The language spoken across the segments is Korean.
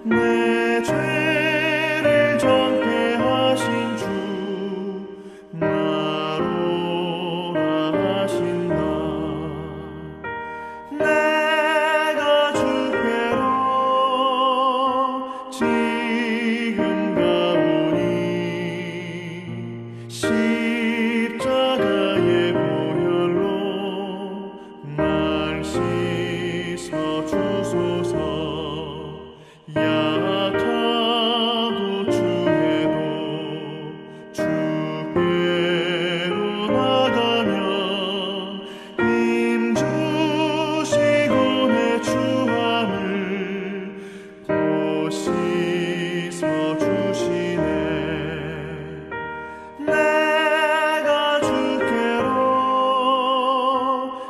내 죄를 정죄하신 주 나로 하신다. 내가 주께로 지금 가오니 십자가의 보혈로 날 씻어 주소서. 약하고 추해도 주께로 나가면 힘 주시고 내 추함을 또 씻어 주시네. 내가 주께로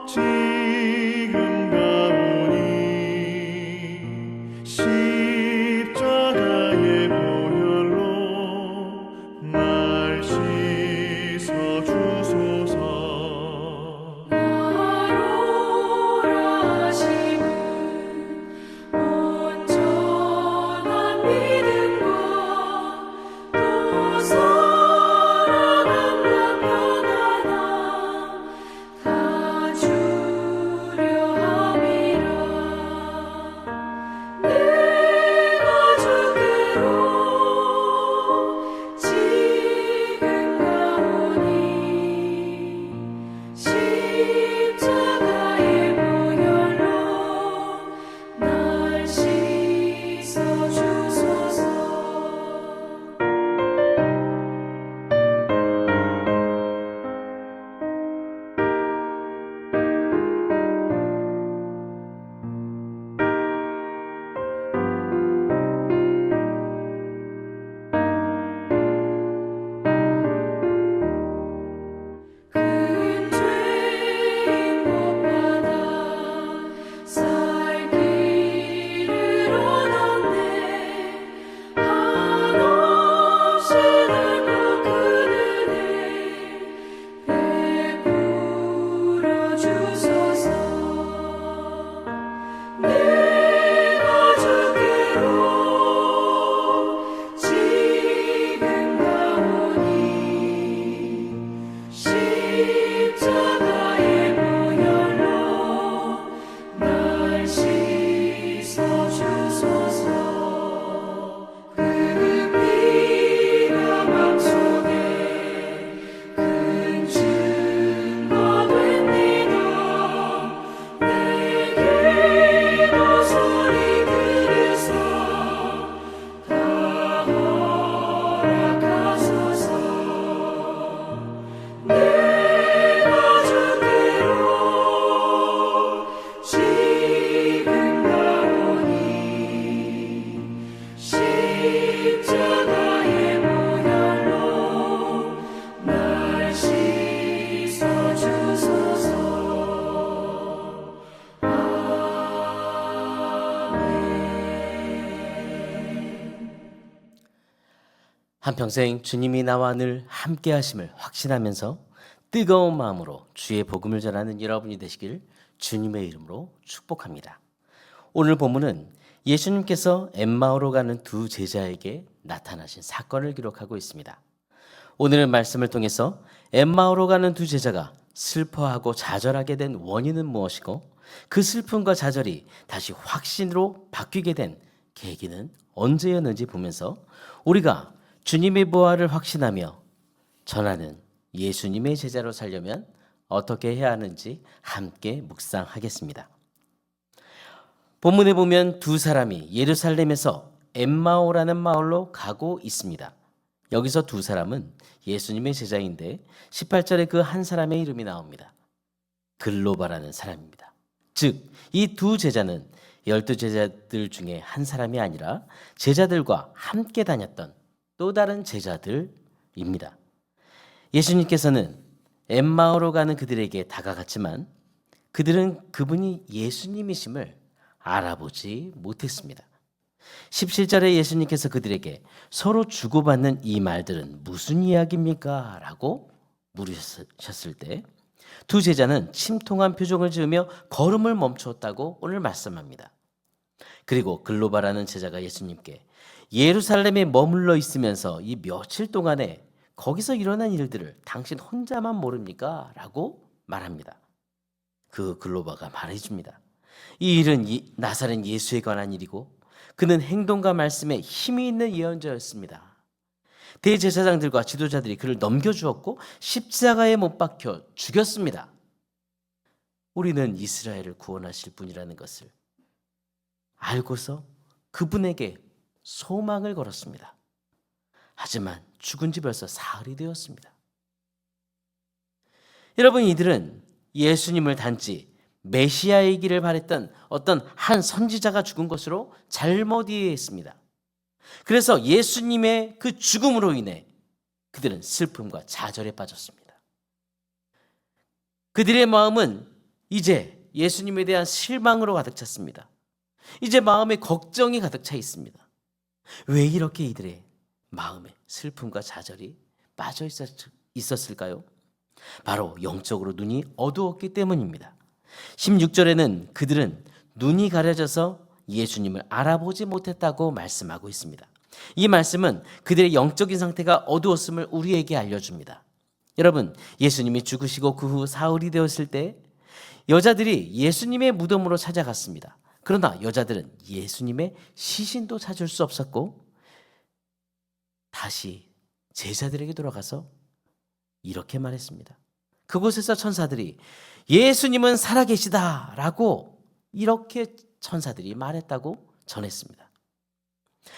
지금 가오니 십자가의 보혈로 날 씻어 주소서. 나로 하심은 온전한 믿음과 또 사랑한다 편안함 다 주려 함이라. 내가 주께로 지금 가오니 십자가의 보혈로 날 씻어 주소서. 큰 죄인 못받아 살 길을 얻었네. 한없이 넓고 큰 은혜 베풀어 주소서. 내가 주께로 지금 가오니 십자가의 보혈로 날 씻어 주소서. 그 피가 맘속에 큰 증거 됩니다. 내 기도 소리 들으사 다 허락하소서. 내가 주께로 지금 가오니 십자가의 보혈로 날 씻어 주소서. 한평생 주님이 나와 늘 함께 하심을 확신하면서 뜨거운 마음으로 주의 복음을 전하는 여러분이 되시길 주님의 이름으로 축복합니다. 오늘 본문은 예수님께서 엠마오로 가는 두 제자에게 나타나신 사건을 기록하고 있습니다. 오늘 말씀을 통해서 엠마오로 가는 두 제자가 슬퍼하고 좌절하게 된 원인은 무엇이고 그 슬픔과 좌절이 다시 확신으로 바뀌게 된 계기는 언제였는지 보면서 우리가 주님의 부활을 확신하며 전하는 예수님의 제자로 살려면 어떻게 해야 하는지 함께 묵상하겠습니다. 본문에 보면 두 사람이 예루살렘에서 엠마오라는 마을로 가고 있습니다. 여기서 두 사람은 예수님의 제자인데 18절에 그 한 사람의 이름이 나옵니다. 글로바라는 사람입니다. 즉, 이 두 제자는 12제자들 중에 한 사람이 아니라 제자들과 함께 다녔던 또 다른 제자들입니다. 예수님께서는 엠마오로 가는 그들에게 다가갔지만 그들은 그분이 예수님이심을 알아보지 못했습니다. 17절에 예수님께서 그들에게 서로 주고받는 이 말들은 무슨 이야기입니까? 라고 물으셨을 때 두 제자는 침통한 표정을 지으며 걸음을 멈추었다고 오늘 말씀합니다. 그리고 글로바라는 제자가 예수님께 예루살렘에 머물러 있으면서 이 며칠 동안에 거기서 일어난 일들을 당신 혼자만 모릅니까? 라고 말합니다. 그 글로바가 말해줍니다. 이 일은 나사렛 예수에 관한 일이고 그는 행동과 말씀에 힘이 있는 예언자였습니다. 대제사장들과 지도자들이 그를 넘겨주었고 십자가에 못 박혀 죽였습니다. 우리는 이스라엘을 구원하실 분이라는 것을 알고서 그분에게 소망을 걸었습니다. 하지만 죽은 지 벌써 사흘이 되었습니다. 여러분, 이들은 예수님을 단지 메시아이기를 바랬던 어떤 한 선지자가 죽은 것으로 잘못 이해했습니다. 그래서 예수님의 그 죽음으로 인해 그들은 슬픔과 좌절에 빠졌습니다. 그들의 마음은 이제 예수님에 대한 실망으로 가득 찼습니다. 이제 마음에 걱정이 가득 차 있습니다. 왜 이렇게 이들의 마음에 슬픔과 좌절이 빠져 있었을까요? 바로 영적으로 눈이 어두웠기 때문입니다. 16절에는 그들은 눈이 가려져서 예수님을 알아보지 못했다고 말씀하고 있습니다. 이 말씀은 그들의 영적인 상태가 어두웠음을 우리에게 알려줍니다. 여러분, 예수님이 죽으시고 그 후 사흘이 되었을 때 여자들이 예수님의 무덤으로 찾아갔습니다. 그러나 여자들은 예수님의 시신도 찾을 수 없었고 다시 제자들에게 돌아가서 이렇게 말했습니다. 그곳에서 천사들이 예수님은 살아계시다라고 이렇게 천사들이 말했다고 전했습니다.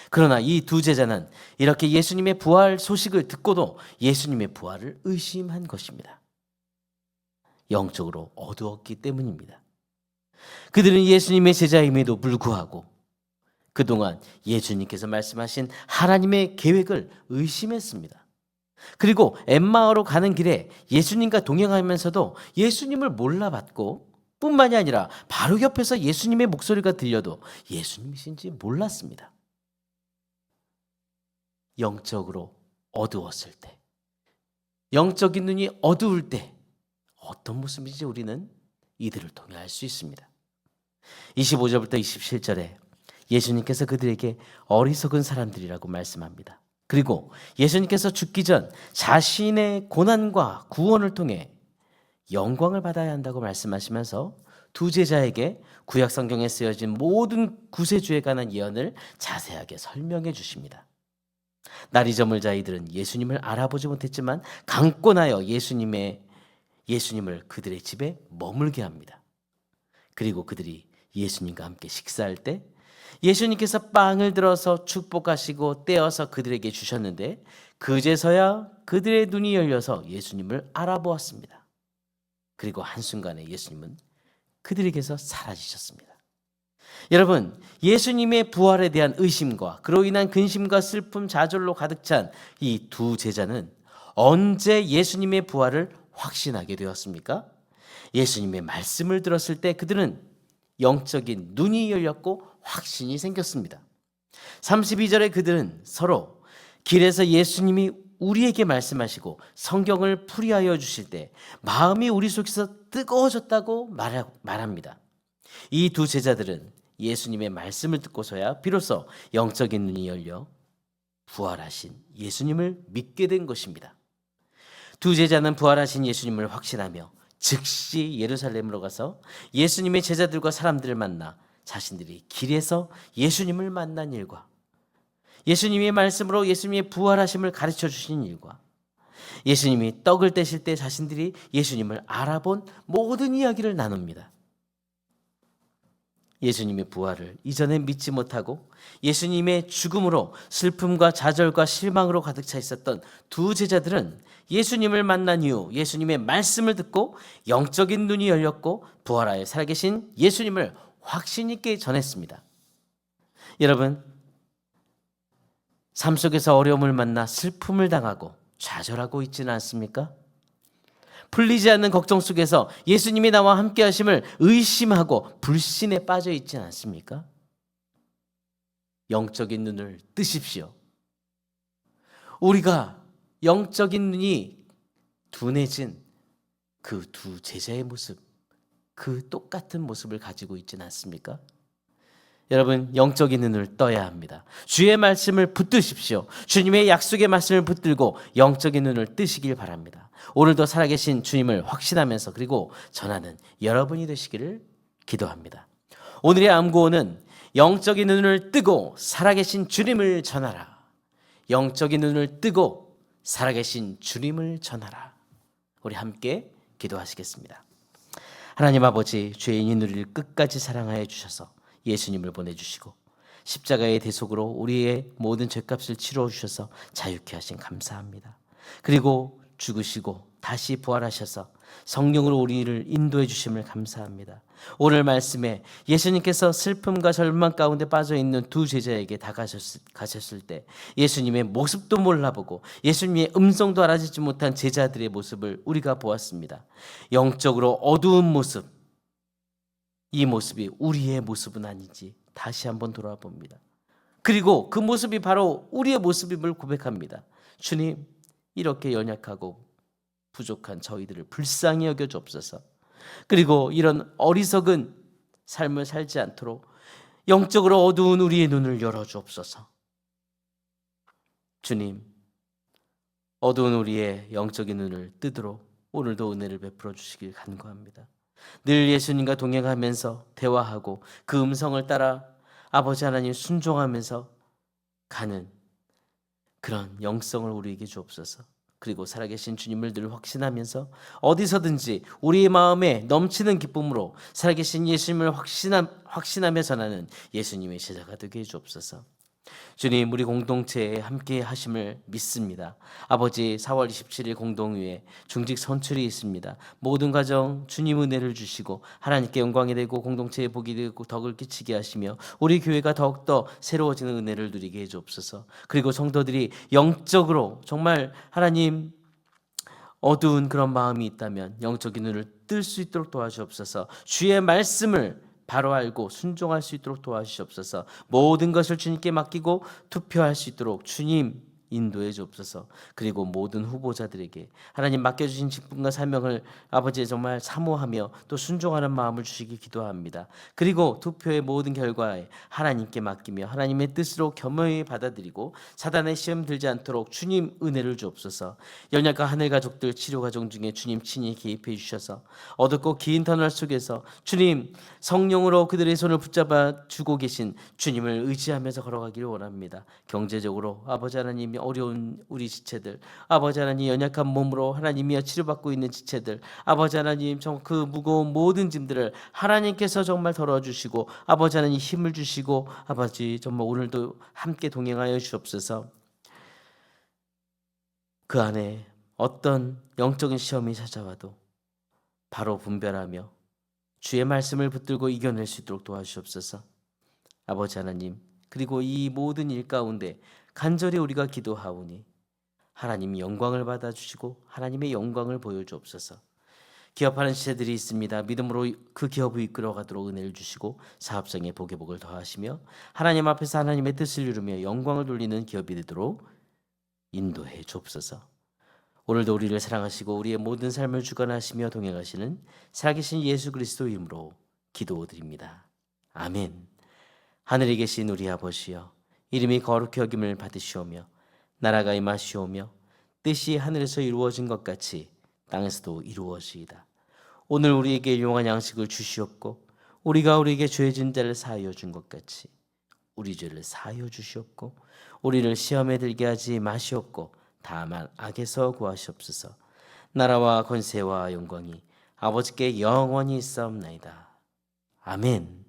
그러나 이 두 제자는 이렇게 예수님의 부활 소식을 듣고도 예수님의 부활을 의심한 것입니다. 영적으로 어두웠기 때문입니다. 그들은 예수님의 제자임에도 불구하고 그동안 예수님께서 말씀하신 하나님의 계획을 의심했습니다. 그리고 엠마오로 가는 길에 예수님과 동행하면서도 예수님을 몰라봤고 뿐만이 아니라 바로 옆에서 예수님의 목소리가 들려도 예수님이신지 몰랐습니다. 영적으로 어두웠을 때, 영적인 눈이 어두울 때 어떤 모습인지 우리는 이들을 통해 알 수 있습니다. 25절부터 27절에 예수님께서 그들에게 어리석은 사람들이라고 말씀합니다. 그리고 예수님께서 죽기 전 자신의 고난과 구원을 통해 영광을 받아야 한다고 말씀하시면서 두 제자에게 구약 성경에 쓰여진 모든 구세주에 관한 예언을 자세하게 설명해 주십니다. 날이 저물 자 이들은 예수님을 알아보지 못했지만 강권하여 예수님을 그들의 집에 머물게 합니다. 그리고 그들이 예수님과 함께 식사할 때 예수님께서 빵을 들어서 축복하시고 떼어서 그들에게 주셨는데 그제서야 그들의 눈이 열려서 예수님을 알아보았습니다. 그리고 한순간에 예수님은 그들에게서 사라지셨습니다. 여러분, 예수님의 부활에 대한 의심과 그로 인한 근심과 슬픔, 좌절로 가득 찬 이 두 제자는 언제 예수님의 부활을 확신하게 되었습니까? 예수님의 말씀을 들었을 때 그들은 영적인 눈이 열렸고 확신이 생겼습니다. 32절에 그들은 서로 길에서 예수님이 우리에게 말씀하시고 성경을 풀이하여 주실 때 마음이 우리 속에서 뜨거워졌다고 말합니다. 이 두 제자들은 예수님의 말씀을 듣고서야 비로소 영적인 눈이 열려 부활하신 예수님을 믿게 된 것입니다. 두 제자는 부활하신 예수님을 확신하며 즉시 예루살렘으로 가서 예수님의 제자들과 사람들을 만나 자신들이 길에서 예수님을 만난 일과 예수님의 말씀으로 예수님의 부활하심을 가르쳐 주신 일과 예수님이 떡을 떼실 때 자신들이 예수님을 알아본 모든 이야기를 나눕니다. 예수님의 부활을 이전에 믿지 못하고 예수님의 죽음으로 슬픔과 좌절과 실망으로 가득 차 있었던 두 제자들은 예수님을 만난 이후 예수님의 말씀을 듣고 영적인 눈이 열렸고 부활하여 살아계신 예수님을 확신 있게 전했습니다. 여러분, 삶 속에서 어려움을 만나 슬픔을 당하고 좌절하고 있지는 않습니까? 풀리지 않는 걱정 속에서 예수님이 나와 함께 하심을 의심하고 불신에 빠져 있지는 않습니까? 영적인 눈을 뜨십시오. 우리가 영적인 눈이 둔해진 그 두 제자의 모습, 그 똑같은 모습을 가지고 있지는 않습니까? 여러분, 영적인 눈을 떠야 합니다. 주의 말씀을 붙드십시오. 주님의 약속의 말씀을 붙들고 영적인 눈을 뜨시길 바랍니다. 오늘도 살아계신 주님을 확신하면서 그리고 전하는 여러분이 되시기를 기도합니다. 오늘의 암구호는 영적인 눈을 뜨고 살아계신 주님을 전하라. 영적인 눈을 뜨고 살아계신 주님을 전하라. 우리 함께 기도하시겠습니다. 하나님 아버지, 죄인인 우리를 끝까지 사랑하여 주셔서 예수님을 보내주시고 십자가의 대속으로 우리의 모든 죄값을 치러 주셔서 자유케 하신 감사합니다. 그리고 죽으시고 다시 부활하셔서 성령으로 우리를 인도해 주심을 감사합니다. 오늘 말씀에 예수님께서 슬픔과 절망 가운데 빠져있는 두 제자에게 다가가셨을 때 예수님의 모습도 몰라보고 예수님의 음성도 알아듣지 못한 제자들의 모습을 우리가 보았습니다. 영적으로 어두운 모습, 이 모습이 우리의 모습은 아닌지 다시 한번 돌아봅니다. 그리고 그 모습이 바로 우리의 모습임을 고백합니다. 주님, 이렇게 연약하고 부족한 저희들을 불쌍히 여겨 주옵소서. 그리고 이런 어리석은 삶을 살지 않도록 영적으로 어두운 우리의 눈을 열어 주옵소서. 주님, 어두운 우리의 영적인 눈을 뜨도록 오늘도 은혜를 베풀어 주시길 간구합니다. 늘 예수님과 동행하면서 대화하고 그 음성을 따라 아버지 하나님 순종하면서 가는 그런 영성을 우리에게 주옵소서. 그리고 살아계신 주님을 늘 확신하면서 어디서든지 우리의 마음에 넘치는 기쁨으로 살아계신 예수님을 확신하며 전하는 예수님의 제자가 되게 해주옵소서. 주님, 우리 공동체에 함께 하심을 믿습니다. 아버지, 4월 27일 공동회에 중직 선출이 있습니다. 모든 가정 주님 은혜를 주시고 하나님께 영광이 되고 공동체에 복이 되고 덕을 끼치게 하시며 우리 교회가 더욱더 새로워지는 은혜를 누리게 해주옵소서. 그리고 성도들이 영적으로 정말 하나님 어두운 그런 마음이 있다면 영적인 눈을 뜰 수 있도록 도와주옵소서. 주의 말씀을 바로 알고 순종할 수 있도록 도와주시옵소서. 모든 것을 주님께 맡기고 투표할 수 있도록 주님 인도해 주옵소서. 그리고 모든 후보자들에게 하나님 맡겨주신 직분과 사명을 아버지 정말 사모하며 또 순종하는 마음을 주시기 기도합니다. 그리고 투표의 모든 결과에 하나님께 맡기며 하나님의 뜻으로 겸허히 받아들이고 사단의 시험 들지 않도록 주님 은혜를 주옵소서. 연약과 하늘 가족들 치료 과정 중에 주님 친히 개입해 주셔서 어둡고 긴 터널 속에서 주님 성령으로 그들의 손을 붙잡아 주고 계신 주님을 의지하면서 걸어가기를 원합니다. 경제적으로 아버지 하나님 어려운 우리 지체들, 아버지 하나님 연약한 몸으로 하나님이여 치료받고 있는 지체들, 아버지 하나님 정말 그 무거운 모든 짐들을 하나님께서 정말 덜어주시고 아버지 하나님 힘을 주시고 아버지 정말 오늘도 함께 동행하여 주옵소서. 그 안에 어떤 영적인 시험이 찾아와도 바로 분별하며 주의 말씀을 붙들고 이겨낼 수 있도록 도와주옵소서. 아버지 하나님, 그리고 이 모든 일 가운데 간절히 우리가 기도하오니 하나님 영광을 받아주시고 하나님의 영광을 보여주옵소서. 기업하는 지체들이 있습니다. 믿음으로 그 기업을 이끌어가도록 은혜를 주시고 사업성의 복의 복을 더하시며 하나님 앞에서 하나님의 뜻을 이루며 영광을 돌리는 기업이 되도록 인도해 주옵소서. 오늘도 우리를 사랑하시고 우리의 모든 삶을 주관하시며 동행하시는 살아계신 예수 그리스도 이름으로 기도드립니다. 아멘. 하늘에 계신 우리 아버지여, 이름이 거룩히 여김을 받으시오며 나라가 임하시오며 뜻이 하늘에서 이루어진 것 같이 땅에서도 이루어지이다. 오늘 우리에게 일용할 양식을 주시옵고 우리가 우리에게 죄진 자를 사하여 준 것 같이 우리 죄를 사하여 주시옵고 우리를 시험에 들게 하지 마시옵고 다만 악에서 구하시옵소서. 나라와 권세와 영광이 아버지께 영원히 있사옵나이다. 아멘.